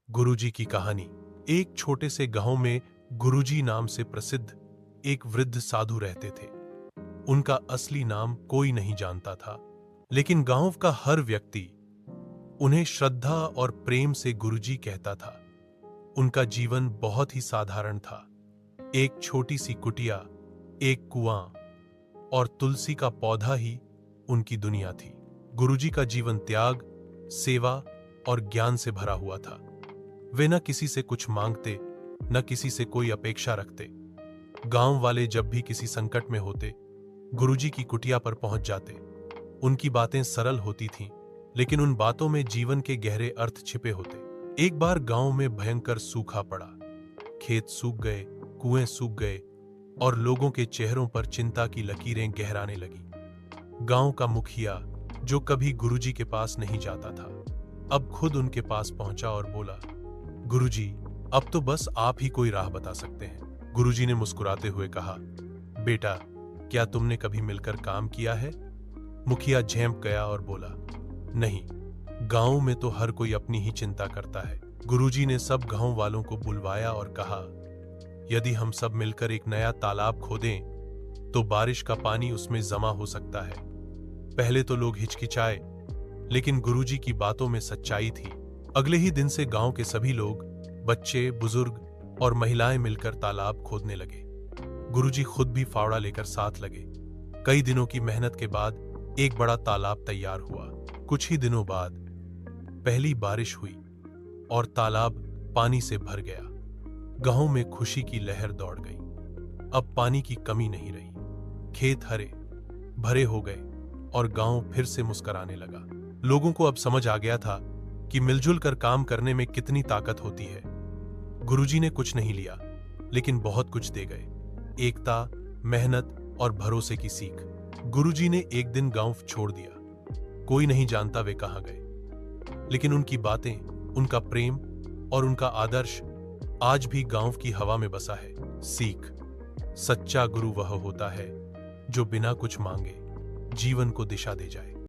गुरुजी की कहानी। एक छोटे से गांव में गुरुजी नाम से प्रसिद्ध एक वृद्ध साधु रहते थे। उनका असली नाम कोई नहीं जानता था, लेकिन गांव का हर व्यक्ति उन्हें श्रद्धा और प्रेम से गुरुजी कहता था। उनका जीवन बहुत ही साधारण था। एक छोटी सी कुटिया, एक कुआं और तुलसी का पौधा ही उनकी दुनिया थी। गुरुजी का जीवन त्याग, सेवा और ज्ञान से भरा हुआ था। वे न किसी से कुछ मांगते, न किसी से कोई अपेक्षा रखते। गांव वाले जब भी किसी संकट में होते, गुरुजी की कुटिया पर पहुंच जाते। उनकी बातें सरल होती थीं, लेकिन उन बातों में जीवन के गहरे अर्थ छिपे होते। एक बार गांव में भयंकर सूखा पड़ा। खेत सूख गए, कुएं सूख गए और लोगों के चेहरों पर चिंता की लकीरें गहराने लगी। गांव का मुखिया, जो कभी गुरुजी के पास नहीं जाता था, अब खुद उनके पास पहुंचा और बोला, गुरुजी, अब तो बस आप ही कोई राह बता सकते हैं। गुरुजी ने मुस्कुराते हुए कहा, बेटा, क्या तुमने कभी मिलकर काम किया है? मुखिया झेंप गया और बोला, नहीं, गांव में तो हर कोई अपनी ही चिंता करता है। गुरुजी ने सब गांव वालों को बुलवाया और कहा, यदि हम सब मिलकर एक नया तालाब खोदें तो बारिश का पानी उसमें जमा हो सकता है। पहले तो लोग हिचकिचाए, लेकिन गुरुजी की बातों में सच्चाई थी। अगले ही दिन से गांव के सभी लोग, बच्चे, बुजुर्ग और महिलाएं मिलकर तालाब खोदने लगे। गुरुजी खुद भी फावड़ा लेकर साथ लगे। कई दिनों की मेहनत के बाद एक बड़ा तालाब तैयार हुआ। कुछ ही दिनों बाद पहली बारिश हुई और तालाब पानी से भर गया। गांव में खुशी की लहर दौड़ गई। अब पानी की कमी नहीं रही। खेत हरे भरे हो गए और गांव फिर से मुस्कुराने लगा। लोगों को अब समझ आ गया था कि मिलजुल कर काम करने में कितनी ताकत होती है। गुरुजी ने कुछ नहीं लिया, लेकिन बहुत कुछ दे गए। एकता, मेहनत और भरोसे की सीख। गुरुजी ने एक दिन गांव छोड़ दिया। कोई नहीं जानता वे कहां गए, लेकिन उनकी बातें, उनका प्रेम और उनका आदर्श आज भी गांव की हवा में बसा है। सीख: सच्चा गुरु वह होता है जो बिना कुछ मांगे जीवन को दिशा दे जाए।